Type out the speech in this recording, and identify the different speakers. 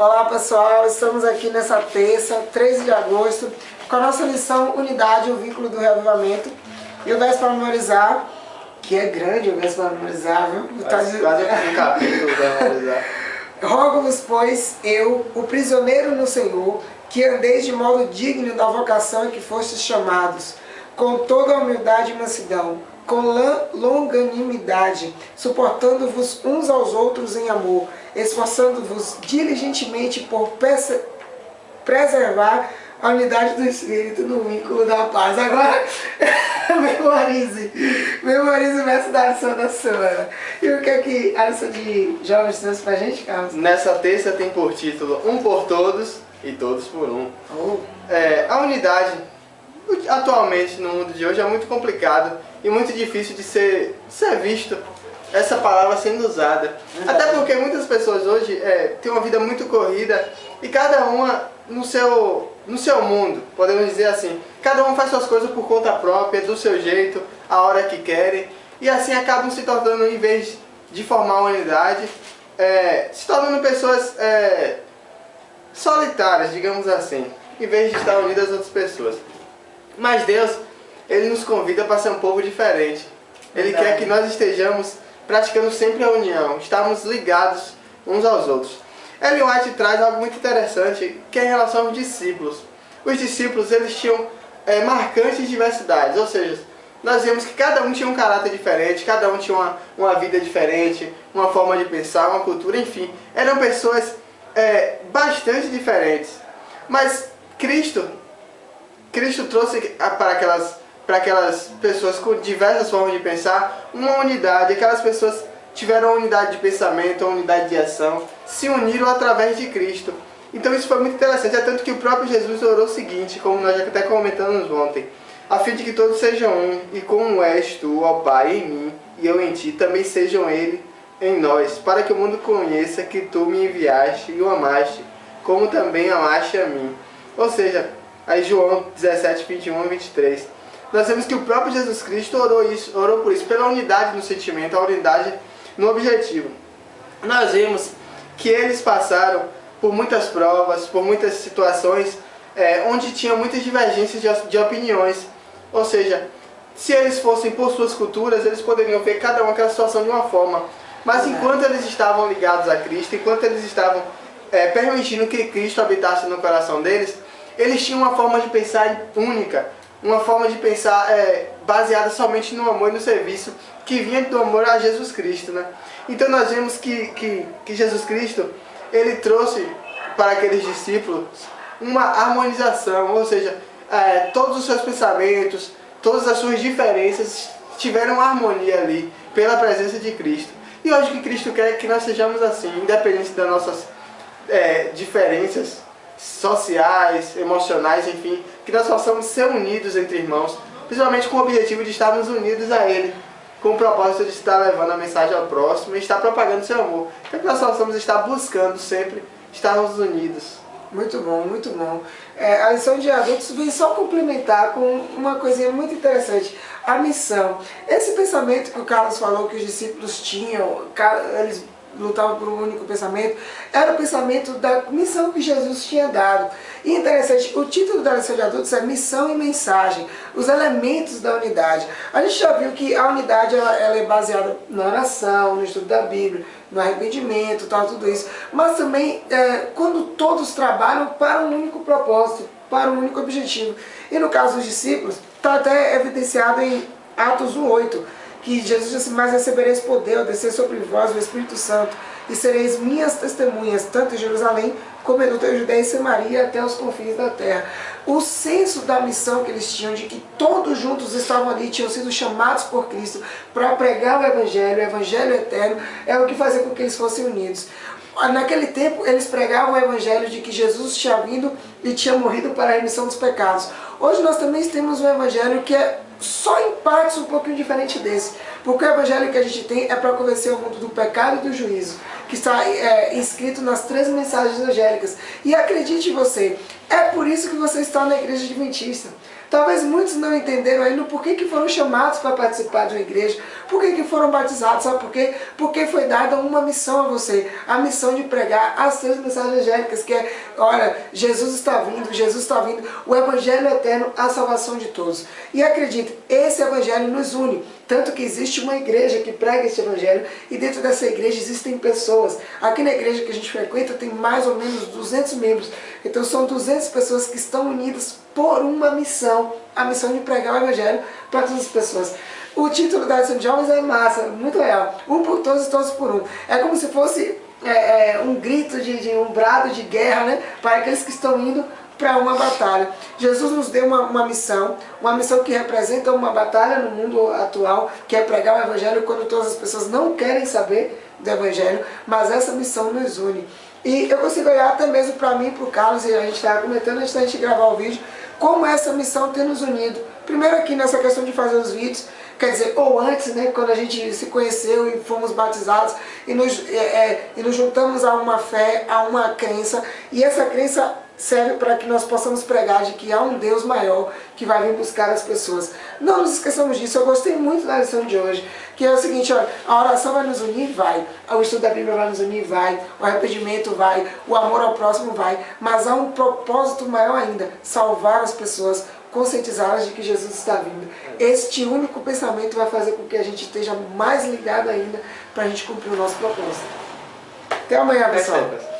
Speaker 1: Olá pessoal, estamos aqui nessa terça, 13 de agosto, com a nossa lição Unidade, o vínculo do reavivamento. E o verso para memorizar, que é grande o verso para memorizar, viu?
Speaker 2: Quase um capítulo para memorizar.
Speaker 1: Rogo-vos, pois, eu, o prisioneiro no Senhor, que andeis de modo digno da vocação em que fostes chamados, com toda a humildade e mansidão, com longanimidade, suportando-vos uns aos outros em amor, esforçando-vos diligentemente por preservar a unidade do Espírito no vínculo da paz. Agora, memorize o verso da lição da semana. E o que é que a lição de jovens trouxe pra gente, Carlos?
Speaker 2: Nessa terça tem por título Um por Todos e Todos por Um. A unidade, atualmente no mundo de hoje, é muito complicado e muito difícil de ser visto essa palavra sendo usada. Até porque muitas pessoas hoje têm uma vida muito corrida e cada uma no seu mundo, podemos dizer assim. Cada um faz suas coisas por conta própria, do seu jeito, a hora que querem. E assim acabam se tornando, em vez de formar uma unidade, se tornando pessoas solitárias, digamos assim, em vez de estar unidas às outras pessoas. Mas Deus, Ele nos convida para ser um povo diferente. Ele quer que nós estejamos praticando sempre a união, estarmos ligados uns aos outros. Ellen White traz algo muito interessante, que é em relação aos discípulos. Os discípulos, eles tinham marcantes diversidades, ou seja, nós vemos que cada um tinha um caráter diferente, cada um tinha uma vida diferente, uma forma de pensar, uma cultura, enfim. Eram pessoas bastante diferentes. Mas Cristo trouxe para aquelas pessoas com diversas formas de pensar uma unidade. Aquelas pessoas tiveram uma unidade de pensamento, uma unidade de ação, se uniram através de Cristo. Então isso foi muito interessante, é tanto que o próprio Jesus orou o seguinte, como nós já até comentamos ontem: a fim de que todos sejam um, e como és tu, ó Pai, em mim, e eu em ti, também sejam ele em nós, para que o mundo conheça que tu me enviaste e o amaste, como também amaste a mim. Ou seja, aí João 17, 21 e 23. Nós vemos que o próprio Jesus Cristo orou por isso, pela unidade no sentimento, a unidade no objetivo. Nós vimos que eles passaram por muitas provas, por muitas situações onde tinham muitas divergências de opiniões. Ou seja, se eles fossem por suas culturas, eles poderiam ver cada uma aquela situação de uma forma. Mas enquanto eles estavam ligados a Cristo, enquanto eles estavam permitindo que Cristo habitasse no coração deles, eles tinham uma forma de pensar única, uma forma de pensar baseada somente no amor e no serviço, que vinha do amor a Jesus Cristo, né? Então nós vemos que Jesus Cristo, Ele trouxe para aqueles discípulos uma harmonização, ou seja, todos os seus pensamentos, todas as suas diferenças tiveram harmonia ali, pela presença de Cristo. E hoje o que Cristo quer é que nós sejamos assim, independente das nossas diferenças sociais, emocionais, enfim, que nós possamos ser unidos entre irmãos, principalmente com o objetivo de estarmos unidos a Ele, com o propósito de estar levando a mensagem ao próximo e estar propagando seu amor. Então que nós possamos estar buscando sempre estarmos unidos.
Speaker 1: Muito bom, muito bom. A lição de adultos vem só complementar com uma coisinha muito interessante, a missão. Esse pensamento que o Carlos falou que os discípulos tinham, eles lutavam por um único pensamento, era o pensamento da missão que Jesus tinha dado. E interessante, o título da lição de adultos é Missão e Mensagem, os elementos da unidade. A gente já viu que a unidade ela é baseada na oração, no estudo da Bíblia, no arrependimento, tudo isso. Mas também quando todos trabalham para um único propósito, para um único objetivo. E no caso dos discípulos, está até evidenciado em Atos 1:8, que Jesus disse: mas recebereis poder ao descer sobre vós o Espírito Santo, e sereis minhas testemunhas, tanto em Jerusalém, como em toda a Judéia e Samaria, até os confins da terra. O senso da missão que eles tinham, de que todos juntos estavam ali, tinham sido chamados por Cristo para pregar o Evangelho eterno, é o que fazia com que eles fossem unidos. Naquele tempo, eles pregavam o Evangelho de que Jesus tinha vindo e tinha morrido para a remissão dos pecados. Hoje nós também temos um Evangelho que é só em partes um pouquinho diferente desse. Porque o Evangelho que a gente tem é para convencer o mundo do pecado e do juízo, que está inscrito nas 3 mensagens angélicas. E acredite você, É por isso que você está na igreja adventista. Talvez muitos não entenderam ainda por que foram chamados para participar de uma igreja, por que foram batizados, sabe por quê? Porque foi dada uma missão a você, a missão de pregar as 3 mensagens evangélicas, que é, olha, Jesus está vindo, o evangelho eterno, a salvação de todos. E acredite, esse evangelho nos une, tanto que existe uma igreja que prega esse evangelho, e dentro dessa igreja existem pessoas. Aqui na igreja que a gente frequenta tem mais ou menos 200 membros, então são 200 pessoas que estão unidas por uma missão, a missão de pregar o evangelho para todas as pessoas. O título da lição de jovens é massa, muito real. Um por todos e todos por um. É como se fosse um grito, um brado de guerra, né, para aqueles que estão indo para uma batalha. Jesus nos deu uma missão que representa uma batalha no mundo atual, que é pregar o evangelho quando todas as pessoas não querem saber do evangelho, mas essa missão nos une. E eu consigo olhar até mesmo para mim e para o Carlos, e a gente estava comentando antes da gente gravar o vídeo, como essa missão tem nos unido. Primeiro aqui nessa questão de fazer os vídeos, quer dizer, ou antes, né, quando a gente se conheceu e fomos batizados e nos juntamos a uma fé, a uma crença, e essa crença serve para que nós possamos pregar de que há um Deus maior que vai vir buscar as pessoas. Não nos esqueçamos disso. Eu gostei muito da lição de hoje, que é o seguinte, olha, a oração vai nos unir? Vai. O estudo da Bíblia vai nos unir? Vai. O arrependimento vai. O amor ao próximo vai. Mas há um propósito maior ainda, salvar as pessoas, conscientizá-las de que Jesus está vindo. Este único pensamento vai fazer com que a gente esteja mais ligado ainda para a gente cumprir o nosso propósito. Até amanhã, pessoal.